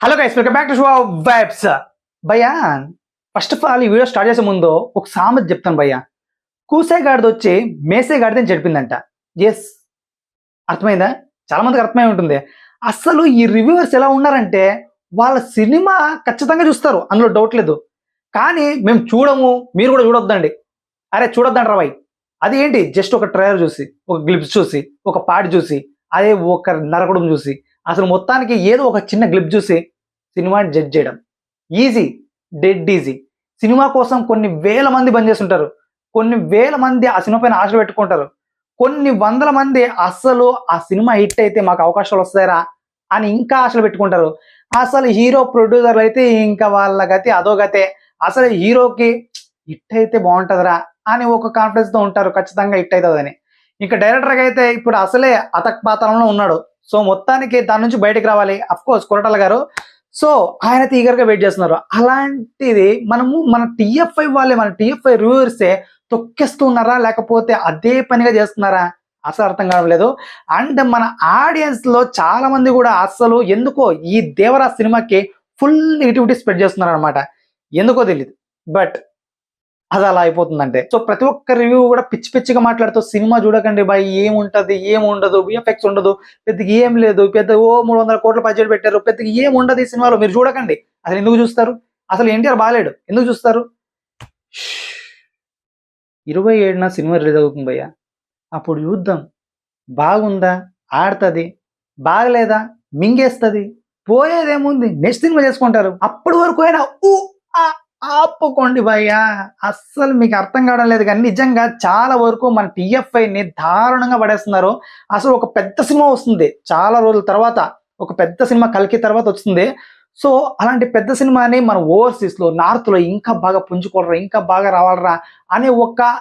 Hello guys, welcome back to show vibes. భయ్యా, first of all ఈ video start చేసే ముందు ఒక సామెత చెప్తాను భయ్యా. కూసేగాడిది వచ్చి మేసేగాడిది అని చెప్పిందంట. ఎస్, అర్థమైందా? చాలా మందికి అర్థమై ఉంటుంది. అసలు ఈ రివ్యూవర్స్ ఎలా ఉన్నారంటే వాళ్ళ సినిమా ఖచ్చితంగా చూస్తారు, అందులో డౌట్ లేదు. కానీ మేము చూడము, మీరు కూడా చూడొద్దండి. అరే చూడొద్దండి రా భయ్. అది ఏంటి, జస్ట్ ఒక ట్రైలర్ చూసి, ఒక గ్లిప్స్ చూసి, ఒక పాట చూసి, అదే ఒక నరకడం చూసి, అసలు మొత్తానికి ఏదో ఒక చిన్న గ్లిప్ చూసి సినిమాని జడ్జ్ చేయడం ఈజీ, డెడ్ ఈజీ. సినిమా కోసం కొన్ని వేల మంది బంద్ చేస్తుంటారు, కొన్ని వేల మంది ఆ సినిమా పైన ఆశలు పెట్టుకుంటారు, కొన్ని వందల మంది అస్సలు ఆ సినిమా హిట్ అయితే మాకు అవకాశాలు వస్తాయరా అని ఇంకా ఆశలు పెట్టుకుంటారు. అసలు హీరో ప్రొడ్యూసర్లు అయితే ఇంకా వాళ్ళ గతి అదో గతే. అసలు హీరోకి హిట్ అయితే బాగుంటుందిరా అని ఒక కాన్ఫిడెన్స్ తో ఉంటారు, ఖచ్చితంగా హిట్ అవుతుందని. ఇంకా డైరెక్టర్కి అయితే ఇప్పుడు అసలే అతక్పాతాలంలో ఉన్నాడు. సో మొత్తానికి దాని నుంచి బయటకు రావాలి. అఫ్ కోర్స్ కొరటాల గారు, సో ఆయన ఈగర్ గా వెయిట్ చేస్తున్నారు. అలాంటిది మన టిఎఫ్ఐ వాళ్ళే, మన టిఎఫ్ఐ రివ్యూవర్సే తొక్కేస్తున్నారా లేకపోతే అదే పనిగా చేస్తున్నారా అసలు అర్థం కావట్లేదు. అండ్ మన ఆడియన్స్ లో చాలా మంది కూడా అసలు ఎందుకో ఈ దేవరా సినిమాకి ఫుల్ నెగిటివిటీ స్ప్రెడ్ చేస్తున్నారు అనమాట. ఎందుకో తెలియదు, బట్ అది అలా అయిపోతుందంటే. సో ప్రతి ఒక్క రివ్యూ కూడా పిచ్చి పిచ్చిగా మాట్లాడుతూ సినిమా చూడకండి బాయ్, ఏముంటది ఏముండదు, విఎఫ్ఎక్స్ ఉండదు, పెద్దగా ఏం లేదు, పెద్ద 300 కోట్ల బడ్జెట్ పెట్టారు, పెద్దగా ఏం ఉండదు ఈ సినిమాలో, మీరు చూడకండి. అసలు ఎందుకు చూస్తారు? అసలు ఎన్టీఆర్ బాగాలేడు, ఎందుకు చూస్తారు? 27న సినిమా రిలీజ్ అవుతుంది భయ్య, అప్పుడు చూద్దాం. బాగుందా, ఆడుతుంది, బాగలేదా, మింగేస్తుంది, పోయేదేముంది, నెక్స్ట్ సినిమా చేసుకుంటారు. అప్పటి వరకు అయినా ఆపుకోండి భయ్యా. అస్సలు మీకు అర్థం కావడం లేదు, కానీ నిజంగా చాలా వరకు మన టిఎఫ్ఐని దారుణంగా పడేస్తున్నారు. అసలు ఒక పెద్ద సినిమా వస్తుంది చాలా రోజుల తర్వాత, ఒక పెద్ద సినిమా కల్కి తర్వాత వస్తుంది. సో అలాంటి పెద్ద సినిమాని మన ఓవర్సీస్ లో, నార్త్ లో ఇంకా బాగా పుంజుకోలరా, ఇంకా బాగా రావాలరా అనే ఒక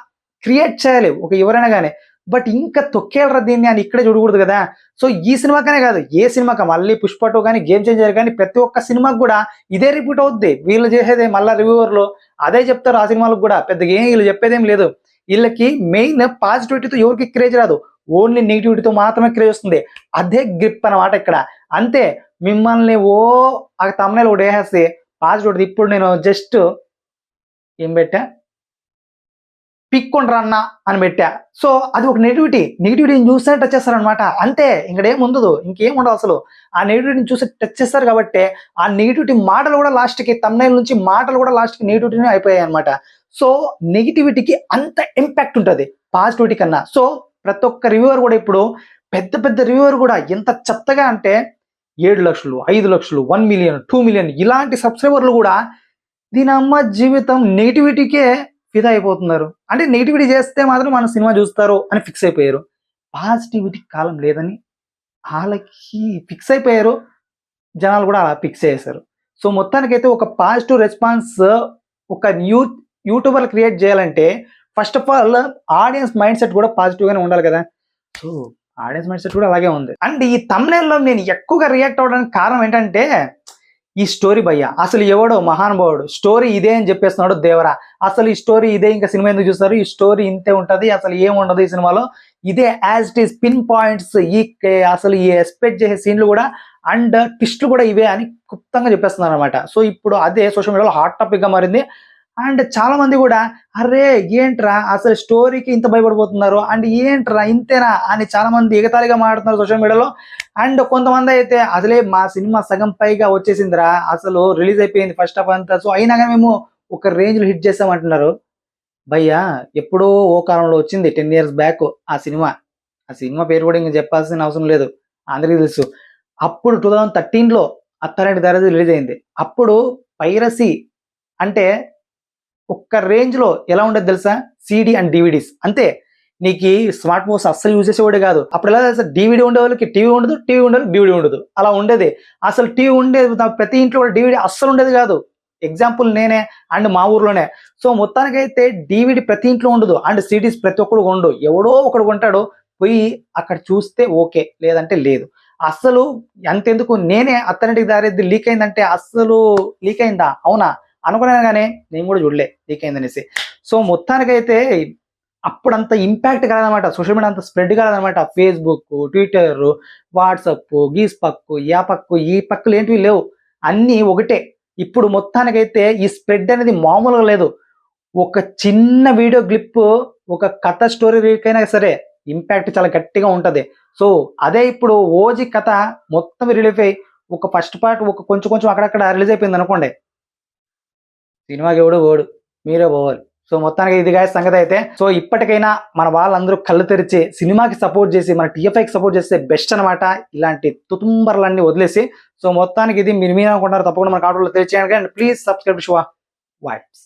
క్రియేట్ చేయాలి ఒక ఎవరైనా కానీ. బట్ ఇంకా తొక్కేలరా దీన్ని అని ఇక్కడే చూడకూడదు కదా. సో ఈ సినిమాకనే కాదు, ఏ సినిమాకి, మళ్ళీ పుష్ప 2 కానీ, గేమ్ చేంజర్ కానీ, ప్రతి ఒక్క సినిమాకి కూడా ఇదే రిపీట్ అవుద్ది. వీళ్ళు చేసేదే మళ్ళీ రివ్యూవర్లు అదే చెప్తారు. ఆ సినిమాలకు కూడా పెద్దగా ఏం వీళ్ళు చెప్పేదేం లేదు. వీళ్ళకి మెయిన్ పాజిటివిటీతో ఎవరికి క్రేజ్ రాదు, ఓన్లీ నెగిటివిటీతో మాత్రమే క్రేజ్ వస్తుంది. అదే గ్రిప్ అన్నమాట ఇక్కడ. అంతే, మిమ్మల్ని ఆ తమ్ముళ్ళు ఒకటి వేసేసి పాజిటివ్. ఇప్పుడు నేను జస్ట్ ఏం పెట్టా, పిక్కుండ్రా అన్న అని పెట్టా. సో అది ఒక నెగిటివిటీని చూస్తే టచ్ చేస్తారనమాట. అంతే, ఇంకడేం ఉండదు, ఇంకేం ఉండదు అసలు. ఆ నెగిటివిటీని చూసి టచ్ చేస్తారు కాబట్టి ఆ నెగిటివిటీ మాటలు కూడా లాస్ట్కి, తమ్నైల్ నుంచి మాటలు కూడా లాస్ట్కి నెగిటివిటీనే అయిపోయాయి అనమాట. సో నెగిటివిటీకి అంత ఇంపాక్ట్ ఉంటుంది పాజిటివిటీ కన్నా. సో ప్రతి ఒక్క రివ్యూవర్ కూడా ఇప్పుడు, పెద్ద పెద్ద రివ్యూవర్ కూడా ఎంత చెత్తగా అంటే 7 లక్షలు, 5 లక్షలు, 1 మిలియన్, 2 మిలియన్ ఇలాంటి సబ్స్క్రైబర్లు కూడా దీని అమ్మ జీవితం నెగిటివిటీకే ఫిదా అయిపోతున్నారు. అంటే నెగిటివిటీ చేస్తే మాత్రం మన సినిమా చూస్తారు అని ఫిక్స్ అయిపోయారు. పాజిటివిటీ కాలం లేదని వాళ్ళకి ఫిక్స్ అయిపోయారు, జనాలు కూడా అలా ఫిక్స్ చేశారు. సో మొత్తానికైతే ఒక పాజిటివ్ రెస్పాన్స్ ఒక యూట్యూబర్ క్రియేట్ చేయాలంటే first of all audience mind set కూడా పాజిటివ్ గానే ఉండాలి కదా. సో ఆడియన్స్ మైండ్ సెట్ కూడా అలాగే ఉంది. అండ్ ఈ తమ్నైల్లో నేను ఎక్కువగా రియాక్ట్ అవ్వడానికి కారణం ఏంటంటే ఈ స్టోరీ భయ్య. అసలు ఎవడో మహానుభావుడు స్టోరీ ఇదే అని చెప్పేస్తున్నాడు దేవరా. అసలు ఈ స్టోరీ ఇదే, ఇంకా సినిమా ఎందుకు చూస్తారు, ఈ స్టోరీ ఇంతే ఉంటది, అసలు ఏముండదు ఈ సినిమాలో, ఇదే as it is pin points, అసలు ఈ ఎక్స్పెక్ట్ చేసే సీన్లు కూడా అండ్ ట్విస్ట్లు కూడా ఇవే అని క్లుప్తంగా చెప్పేస్తున్నారు అనమాట. సో ఇప్పుడు అదే సోషల్ మీడియాలో హాట్ టాపిక్ గా మారింది. అండ్ చాలా మంది కూడా అరే ఏంట్రా అసలు స్టోరీకి ఇంత భయపడిపోతున్నారు, అండ్ ఏంట్రా ఇంతేనా అని చాలా మంది ఎగతాళిగా మాట్లాడుతున్నారు సోషల్ మీడియాలో. అండ్ కొంతమంది అయితే అసలే మా సినిమా సగం పైగా వచ్చేసిందిరా, అసలు రిలీజ్ అయిపోయింది ఫస్ట్ హాఫ్ అంతా, సో అయినా కానీ మేము ఒక రేంజ్ లో హిట్ చేసామంటున్నారు. భయ్యా ఎప్పుడో ఓ కాలంలో వచ్చింది 10 years బ్యాక్ ఆ సినిమా. ఆ సినిమా పేరు కూడా ఇంకా చెప్పాల్సిన అవసరం లేదు, అందరికీ తెలుసు. అప్పుడు 2013లో అత్తారింటి దారేది రిలీజ్ అయింది. అప్పుడు పైరసీ అంటే ఒక్క రేంజ్ లో ఎలా ఉండేది తెలుసా, సిడి అండ్ డివిడీస్ అంతే. నీకు స్మార్ట్ ఫోన్స్ అస్సలు యూజ్ చేసేవాడే కాదు. అప్పుడు ఎలా తెలుసా, డివిడీ ఉండే వాళ్ళకి టీవీ ఉండదు, టీవీ ఉండదు డివిడీ ఉండదు, అలా ఉండేది. అసలు టీవీ ఉండేది ప్రతి ఇంట్లో కూడా, డివిడీ అస్సలు ఉండేది కాదు. ఎగ్జాంపుల్ నేనే, అండ్ మా ఊర్లోనే. సో మొత్తానికైతే డివిడీ ప్రతి ఇంట్లో ఉండదు, అండ్ సిడీస్ ప్రతి ఒక్కడు ఉండు, ఎవడో ఒకడు కొంటాడు, పోయి అక్కడ చూస్తే ఓకే, లేదంటే లేదు. అస్సలు అంతెందుకు, నేనే అత్తరింటికి దారేది లీక్ అయిందంటే అస్సలు లీక్ అయిందా అవునా అనుకున్నాను, కానీ నేను కూడా చూడలే లీక్ అయిందనేసి. సో మొత్తానికైతే అప్పుడంత ఇంపాక్ట్ కాదనమాట, సోషల్ మీడియా అంత స్ప్రెడ్ కాదనమాట. ఫేస్బుక్, ట్విట్టర్, వాట్సప్, గీస్ పక్కు, యా పక్కు, ఈ పక్కులు ఏంటివి లేవు. అన్నీ ఒకటే. ఇప్పుడు మొత్తానికైతే ఈ స్ప్రెడ్ అనేది మామూలుగా లేదు. ఒక చిన్న వీడియో క్లిప్ ఒక కథ స్టోరీ రీకైనా సరే ఇంపాక్ట్ చాలా గట్టిగా ఉంటది. సో అదే ఇప్పుడు ఓజీ కథ మొత్తం రిలీఫ్ అయ్యి ఒక ఫస్ట్ పార్ట్ ఒక కొంచెం కొంచెం అక్కడక్కడ రిలీజ్ అయిపోయింది అనుకోండి, సినిమాకి ఎవడు పోడు, మీరే పోవాలి. సో మొత్తానికి ఇది గాయ సంగతి అయితే. సో ఇప్పటికైనా మన వాళ్ళందరూ కళ్ళు తెరిచి సినిమాకి సపోర్ట్ చేసి మన టీఎఫ్ఐకి సపోర్ట్ చేస్తే బెస్ట్ అనమాట. ఇలాంటి తుతుంబర్లన్నీ వదిలేసి. సో మొత్తానికి ఇది మీరు అనుకుంటారు తప్పకుండా మన కాటూరులో తెలియచేయండి. And please subscribe Shiva vibes.